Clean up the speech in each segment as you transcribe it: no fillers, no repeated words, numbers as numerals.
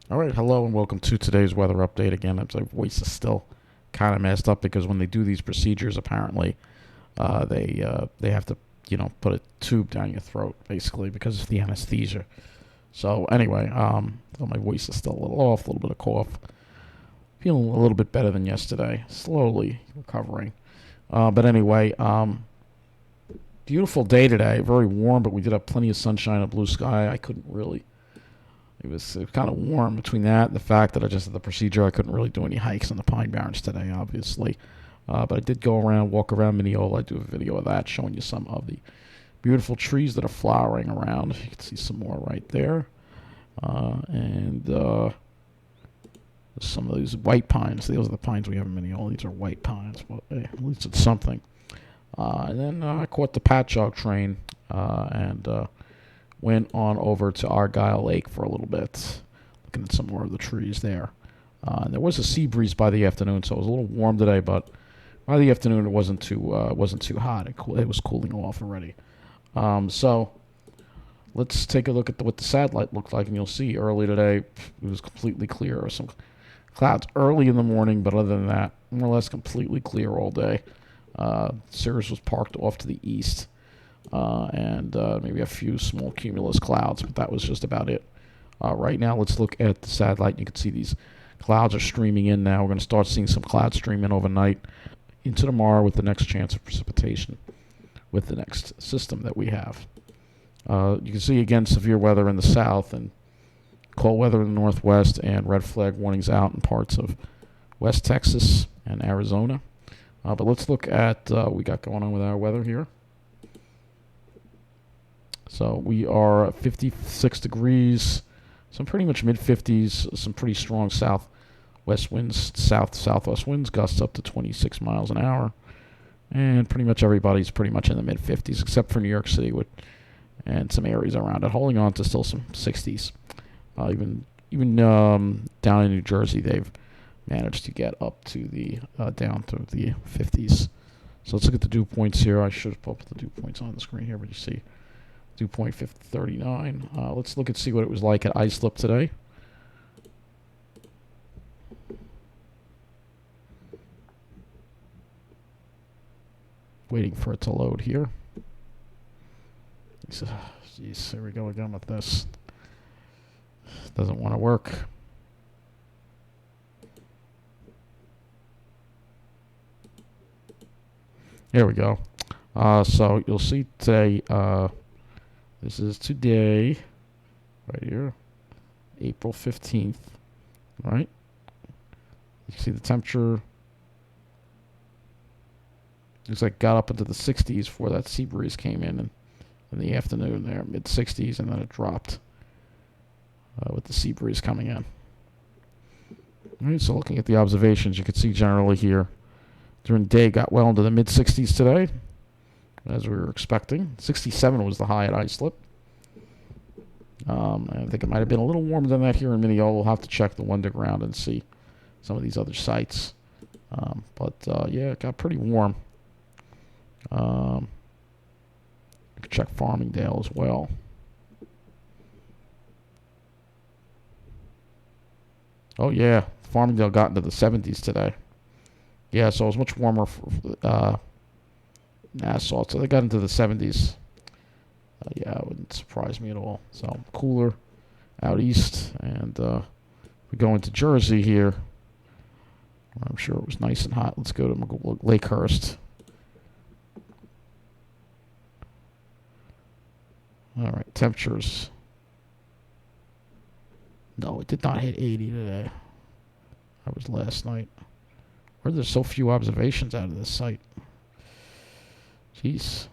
All right, hello and welcome to today's weather update. Again, my voice is still kind of messed up because when they do these procedures, apparently they have to put a tube down your throat basically because of the anesthesia. So anyway, so my voice is still a little off, a little bit of cough. Feeling a little bit better than yesterday. Slowly recovering. But anyway, beautiful day today. Very warm, but we did have plenty of sunshine and blue sky. I couldn't really it was kind of warm between that and the fact that I just had the procedure. I couldn't really do any hikes in the Pine Barrens today, obviously. But I did go around, walk around Mineola. I do a video of that showing you some of the beautiful trees that are flowering around. You can see some more right there. And some of these white pines. Those are the pines we have in Mineola. These are white pines. But hey, at least it's something. And then I caught the Patchogue train and went on over to Argyle Lake for a little bit, looking at some more of the trees there. And there was a sea breeze by the afternoon, so it was a little warm today, but by the afternoon it wasn't too hot. It was cooling off already. So let's take a look at what the satellite looked like, and you'll see early today it was completely clear. There were some clouds early in the morning, but other than that, more or less completely clear all day. Cirrus was parked off to the east, and maybe a few small cumulus clouds, but that was just about it. Right now, let's look at the satellite. You can see these clouds are streaming in now. We're going to start seeing some clouds stream in overnight into tomorrow with the next chance of precipitation with the next system that we have. You can see, again, severe weather in the south and cold weather in the northwest and red flag warnings out in parts of West Texas and Arizona. But let's look at what we got going on with our weather here. So we are 56 degrees, some pretty much mid-50s, some pretty strong southwest winds, southwest winds, gusts up to 26 miles an hour. And pretty much everybody's pretty much in the mid-50s, except for New York City and some areas around it, holding on to still some 60s. Even down in New Jersey, they've managed to get up to the down to the 50s. So let's look at the dew points here. I should have put the dew points on the screen here, but you see dew point 39. Let's look and see what it was like at Islip today. Waiting for it to load here. Jeez, here we go again with this. Doesn't want to work. Here we go. So you'll see today, this is today, right here, April 15th, right? You can see the temperature. Looks like got up into the 60s before that sea breeze came in the afternoon there, mid 60s, and then it dropped with the sea breeze coming in. All right, so looking at the observations, you can see generally here, during the day, got well into the mid 60s today, as we were expecting. 67 was the high at Islip. I think it might have been a little warmer than that here in Mineola. We'll have to check the underground and see some of these other sites. But yeah, it got pretty warm. You can check Farmingdale as well. Oh yeah, Farmingdale got into the 70s today. Yeah, so it was much warmer for Nassau. So they got into the 70s. Yeah, it wouldn't surprise me at all. So cooler out east. And we go into Jersey here. I'm sure it was nice and hot. Let's go to Lakehurst. All right, temperatures. No, it did not hit 80 today. That was last night. Where there's so few observations out of this site. Jeez.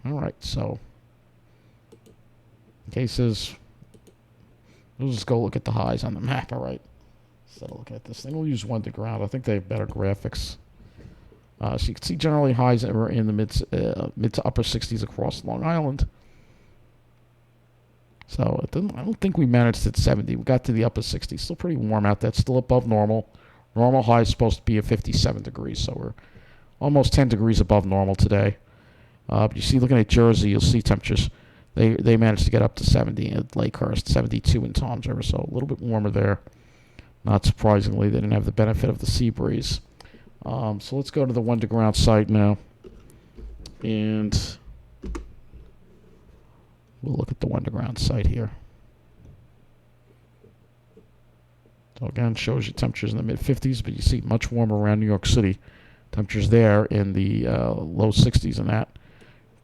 All right, so cases. We'll just go look at the highs on the map. All right. Instead of looking at this thing, we'll use one to ground. I think they have better graphics. So you can see generally highs that were in the mid to upper 60s across Long Island. So I don't think we managed at 70. We got to the upper 60s. Still pretty warm out there. Still above normal. Normal high is supposed to be at 57 degrees, so we're almost 10 degrees above normal today. But you see, looking at Jersey, you'll see temperatures They managed to get up to 70 at Lakehurst, 72 in Toms River, so a little bit warmer there. Not surprisingly, they didn't have the benefit of the sea breeze. So let's go to the underground site now, and we'll look at the underground site here. So again, shows you temperatures in the mid-50s, but you see much warmer around New York City. Temperatures there in the low 60s, and that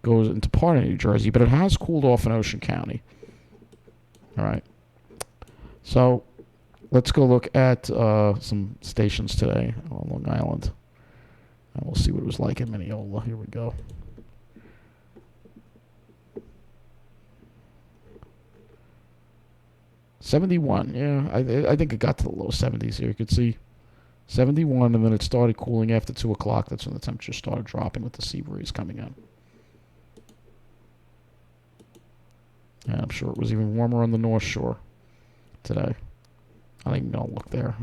goes into part of New Jersey, but it has cooled off in Ocean County. All right. So let's go look at some stations today on Long Island. And we'll see what it was like in Mineola. Here we go. '71, yeah. I think it got to the low 70s here. You could see 71, and then it started cooling after 2 o'clock. That's when the temperature started dropping with the sea breeze coming in. And I'm sure it was even warmer on the North Shore today. I don't even know. Look there.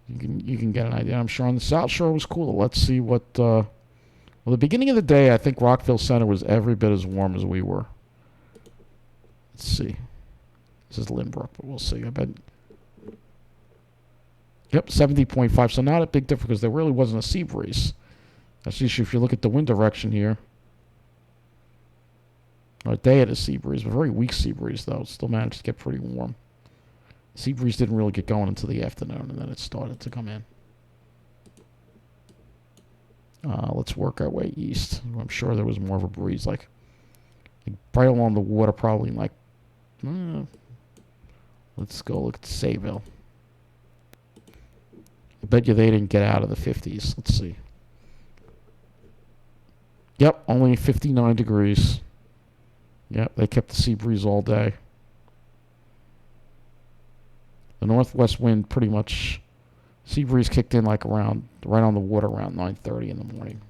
You can get an idea. I'm sure on the South Shore it was cooler. Let's see what. Well, the beginning of the day, I think Rockville Center was every bit as warm as we were. Let's see. This is Lynbrook, but we'll see. I bet. Yep, 70.5. So not a big difference because there really wasn't a sea breeze. That's the issue. If you look at the wind direction here. They had a sea breeze, a very weak sea breeze though. Still managed to get pretty warm. Sea breeze didn't really get going until the afternoon, and then it started to come in. Let's work our way east. I'm sure there was more of a breeze, like right along the water, probably like. Let's go look at Sayville. I bet you they didn't get out of the 50s. Let's see. Yep, only 59 degrees. Yep, they kept the sea breeze all day. The northwest wind pretty much, sea breeze kicked in like around, right on the water around 9:30 in the morning.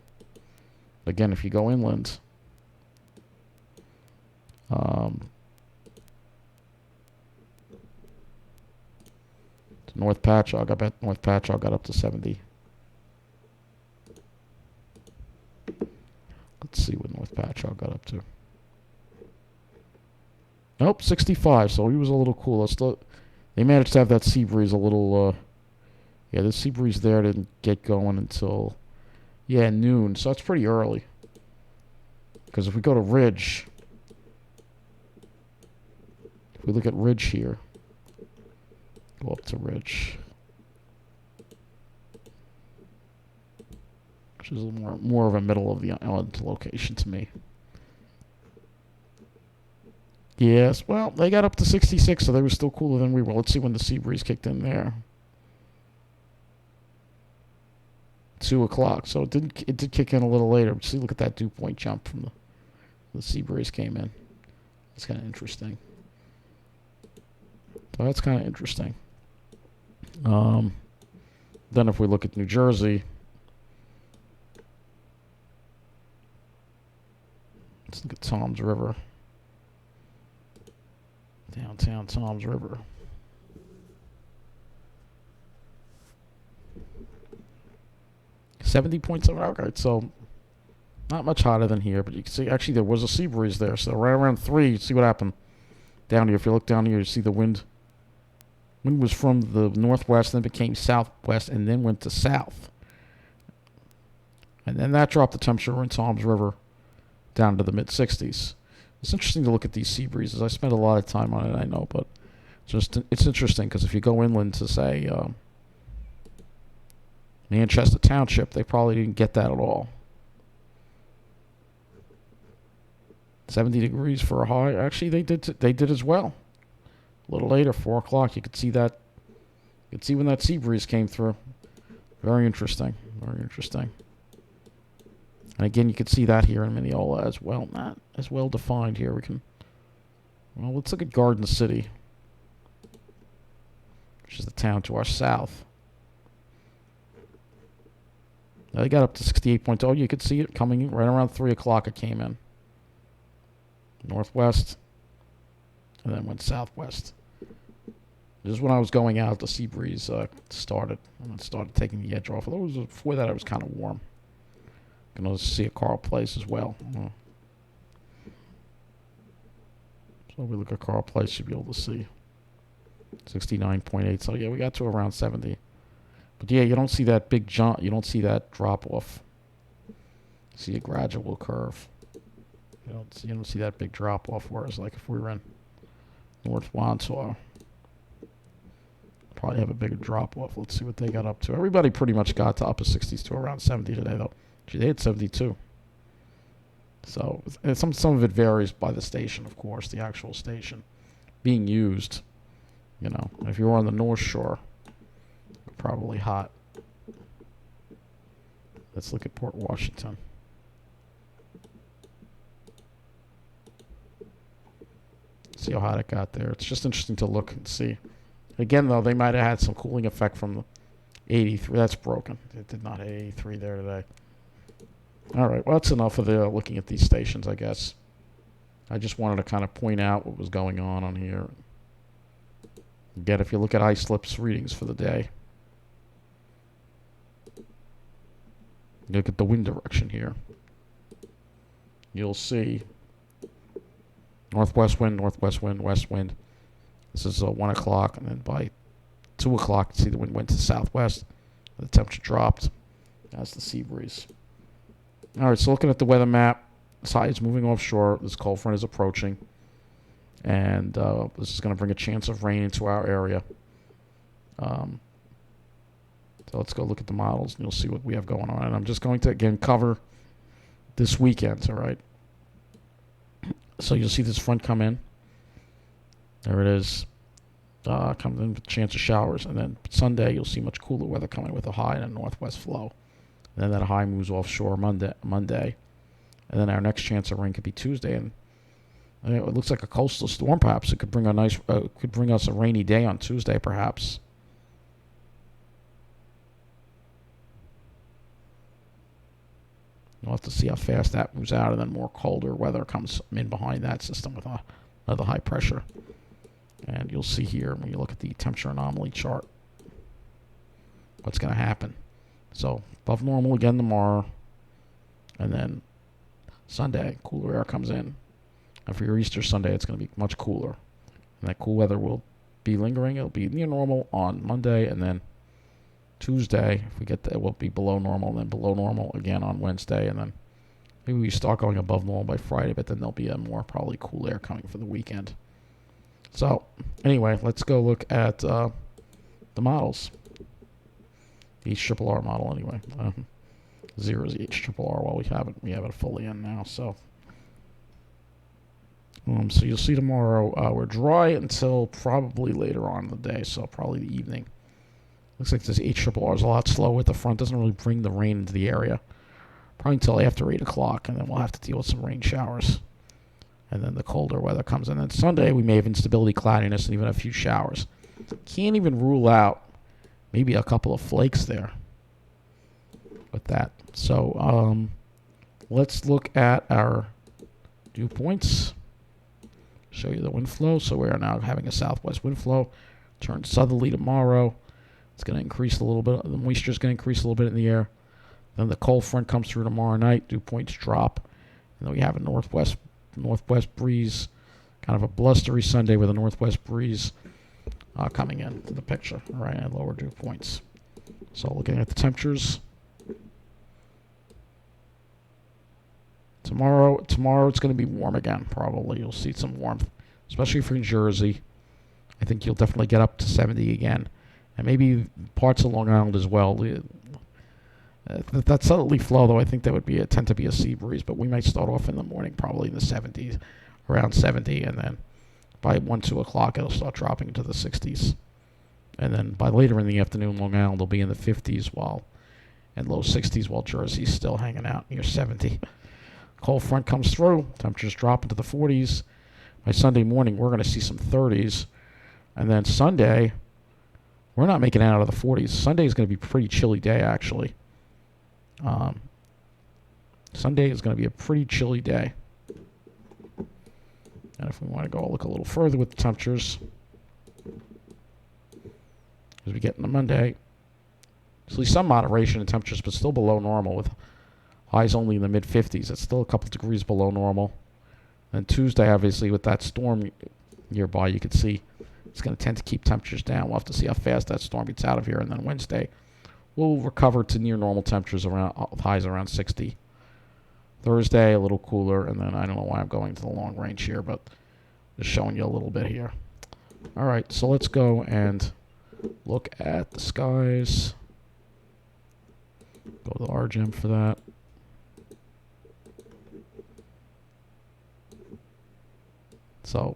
Again, if you go inland, to North Patchogue, I bet North Patchogue got up to 70. Let's see what North Patchogue got up to. Nope, 65, so he was a little cool. They managed to have that sea breeze a little, yeah, the sea breeze there didn't get going until, noon, so that's pretty early. Because if we go to Ridge, if we look at Ridge here, go up to Ridge, which is a little more of a middle of the island location to me. Yes, well, they got up to 66, so they were still cooler than we were. Let's see when the sea breeze kicked in there. 2 o'clock, so it did kick in a little later. See, look at that dew point jump from the sea breeze came in. That's kind of interesting. So that's kind of interesting. Then if we look at New Jersey, let's look at Toms River. Downtown Toms River. $70.7. Okay, so not much hotter than here, but you can see actually there was a sea breeze there. So right around 3, you see what happened down here. If you look down here, you see the wind. Wind was from the northwest, then became southwest, and then went to south. And then that dropped the temperature in Toms River down to the mid-60s. It's interesting to look at these sea breezes. I spent a lot of time on it, I know, but it's interesting because if you go inland to, say, Manchester Township, they probably didn't get that at all. 70 degrees for a high. Actually, they did as well. A little later, 4 o'clock, you could see that. You could see when that sea breeze came through. Very interesting. Very interesting. And again, you can see that here in Mineola as well. Not as well defined here. Well, let's look at Garden City, which is the town to our south. Now they got up to 68.0. You could see it coming in right around 3 o'clock. It came in northwest, and then went southwest. Just when I was going out, the sea breeze started, and it started taking the edge off. Although before that, it was kind of warm. You can also see a Carl Place as well. So we look at Carl Place, you'll be able to see 69.8. So yeah, we got to around 70. But yeah, you don't see that big jump. You don't see that drop off. You see a gradual curve. You don't see that big drop off. Whereas like if we were in North Wandsworth, probably have a bigger drop off. Let's see what they got up to. Everybody pretty much got to upper 60s to around 70 today though. Gee, they had 72. So some of it varies by the station, of course, the actual station being used. You know, if you were on the North Shore, probably hot. Let's look at Port Washington. See how hot it got there. It's just interesting to look and see. Again, though, they might have had some cooling effect from the 83. That's broken. It did not hit 83 there today. All right, well, that's enough of the looking at these stations, I guess. I just wanted to kind of point out what was going on here. Again, if you look at iSlip's readings for the day, look at the wind direction here. You'll see northwest wind, west wind. This is 1 o'clock, and then by 2 o'clock, see the wind went to southwest. The temperature dropped. That's the sea breeze. All right, so looking at the weather map, side is moving offshore. This cold front is approaching, and this is going to bring a chance of rain into our area. So let's go look at the models, and you'll see what we have going on. And I'm just going to, again, cover this weekend, all right? So you'll see this front come in. There it is. Comes in with a chance of showers. And then Sunday, you'll see much cooler weather coming with a high and a northwest flow. And then that high moves offshore Monday. And then our next chance of rain could be Tuesday. And it looks like a coastal storm, perhaps. It could bring us a rainy day on Tuesday, perhaps. We'll have to see how fast that moves out, and then more colder weather comes in behind that system with another high pressure. And you'll see here, when you look at the temperature anomaly chart, what's going to happen. So, above normal again tomorrow, and then Sunday, cooler air comes in. And for your Easter Sunday, it's going to be much cooler. And that cool weather will be lingering. It'll be near normal on Monday, and then Tuesday, if we get that, it will be below normal, and then below normal again on Wednesday, and then maybe we start going above normal by Friday, but then there'll be a more probably cool air coming for the weekend. So, anyway, let's go look at the models. The HRRR model, anyway. 0 is the HRRR. Well, we have it fully in now, so. So you'll see tomorrow we're dry until probably later on in the day, so probably the evening. Looks like this HRRR is a lot slower at the front. Doesn't really bring the rain into the area. Probably until after 8 o'clock, and then we'll have to deal with some rain showers. And then the colder weather comes in. And Sunday, we may have instability, cloudiness, and even a few showers. Can't even rule out maybe a couple of flakes there with that. So let's look at our dew points. Show you the wind flow. So we are now having a southwest wind flow. Turn southerly tomorrow. It's going to increase a little bit. The moisture is going to increase a little bit in the air. Then the cold front comes through tomorrow night. Dew points drop. And then we have a northwest breeze. Kind of a blustery Sunday with a northwest breeze coming into the picture. All right, and lower dew points. So looking at the temperatures. Tomorrow it's going to be warm again, probably. You'll see some warmth, especially for New Jersey. I think you'll definitely get up to 70 again. And maybe parts of Long Island as well. That southerly flow, though, I think that would tend to be a sea breeze, but we might start off in the morning, probably in the 70s, around 70, and then by 1, 2 o'clock, it'll start dropping into the 60s. And then by later in the afternoon, Long Island will be in the 50s and low 60s, while Jersey's still hanging out near 70. Cold front comes through, temperatures drop into the 40s. By Sunday morning, we're going to see some 30s. And then Sunday, we're not making it out of the 40s. Sunday is going to be a pretty chilly day, actually. Sunday is going to be a pretty chilly day. And if we want to go look a little further with the temperatures, as we get into Monday, so some moderation in temperatures, but still below normal with highs only in the mid-50s. It's still a couple degrees below normal. And Tuesday, obviously, with that storm nearby, you can see it's going to tend to keep temperatures down. We'll have to see how fast that storm gets out of here. And then Wednesday, we'll recover to near normal temperatures, around highs around 60. Thursday, a little cooler. And then I don't know why I'm going to the long range here, but just showing you a little bit here. All right, so let's go and look at the skies. Go to the RGM for that. So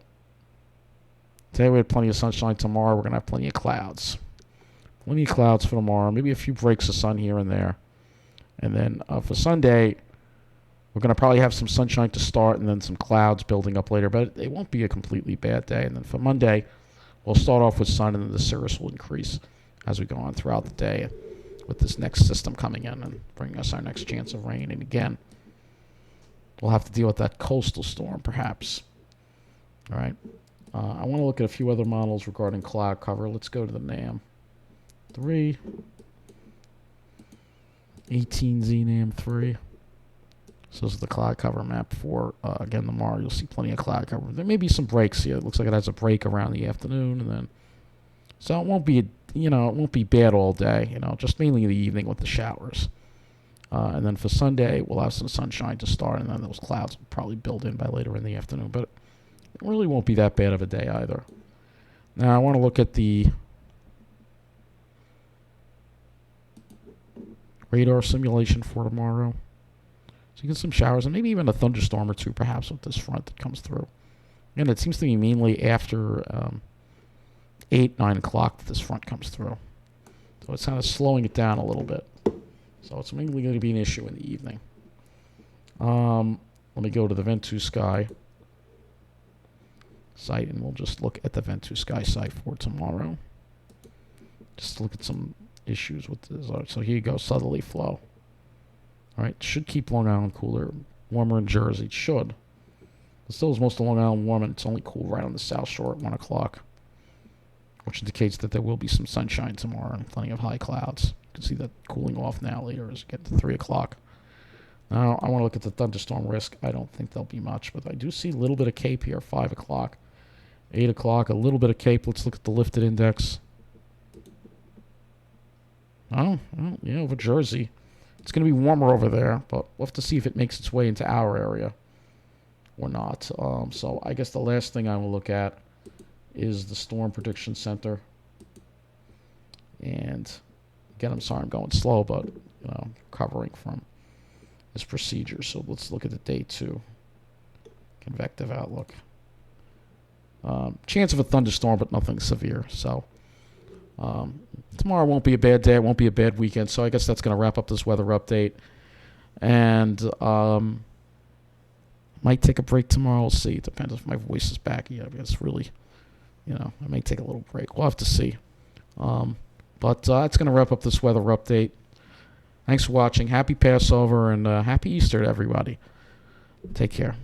today we had plenty of sunshine. Tomorrow we're going to have plenty of clouds. Plenty of clouds for tomorrow. Maybe a few breaks of sun here and there. And then for Sunday, we're going to probably have some sunshine to start and then some clouds building up later. But it won't be a completely bad day. And then for Monday, we'll start off with sun and then the cirrus will increase as we go on throughout the day with this next system coming in and bringing us our next chance of rain. And again, we'll have to deal with that coastal storm perhaps. All right. I want to look at a few other models regarding cloud cover. Let's go to the NAM 3. 18Z NAM 3. So this is the cloud cover map for, again, tomorrow. You'll see plenty of cloud cover. There may be some breaks here. It looks like it has a break around the afternoon. And then, so it won't be, it won't be bad all day, just mainly in the evening with the showers. And then for Sunday, we'll have some sunshine to start. And then those clouds will probably build in by later in the afternoon. But it really won't be that bad of a day either. Now, I want to look at the radar simulation for tomorrow. So you get some showers and maybe even a thunderstorm or two perhaps with this front that comes through. And it seems to be mainly after 8, 9 o'clock that this front comes through. So it's kind of slowing it down a little bit. So it's mainly going to be an issue in the evening. Let me go to the Ventus Sky site, and we'll just look at the Ventus Sky site for tomorrow. Just look at some issues with this. So here you go, southerly flow. All right, should keep Long Island cooler, warmer in Jersey. It should. But still is most of Long Island warm, and it's only cool right on the South Shore at 1 o'clock, which indicates that there will be some sunshine tomorrow and plenty of high clouds. You can see that cooling off now later as we get to 3 o'clock. Now, I want to look at the thunderstorm risk. I don't think there'll be much, but I do see a little bit of cape here, 5 o'clock. 8 o'clock, a little bit of cape. Let's look at the lifted index. Oh, well, over Jersey. It's going to be warmer over there, but we'll have to see if it makes its way into our area or not. So I guess the last thing I will look at is the Storm Prediction Center. And again, I'm sorry I'm going slow, but recovering from this procedure. So let's look at the day 2 convective outlook. Chance of a thunderstorm, but nothing severe. So tomorrow won't be a bad day. It won't be a bad weekend. So I guess that's going to wrap up this weather update. And might take a break tomorrow. We'll see. It depends if my voice is back. Yeah, it's really, I may take a little break. We'll have to see. But that's going to wrap up this weather update. Thanks for watching. Happy Passover and happy Easter to everybody. Take care.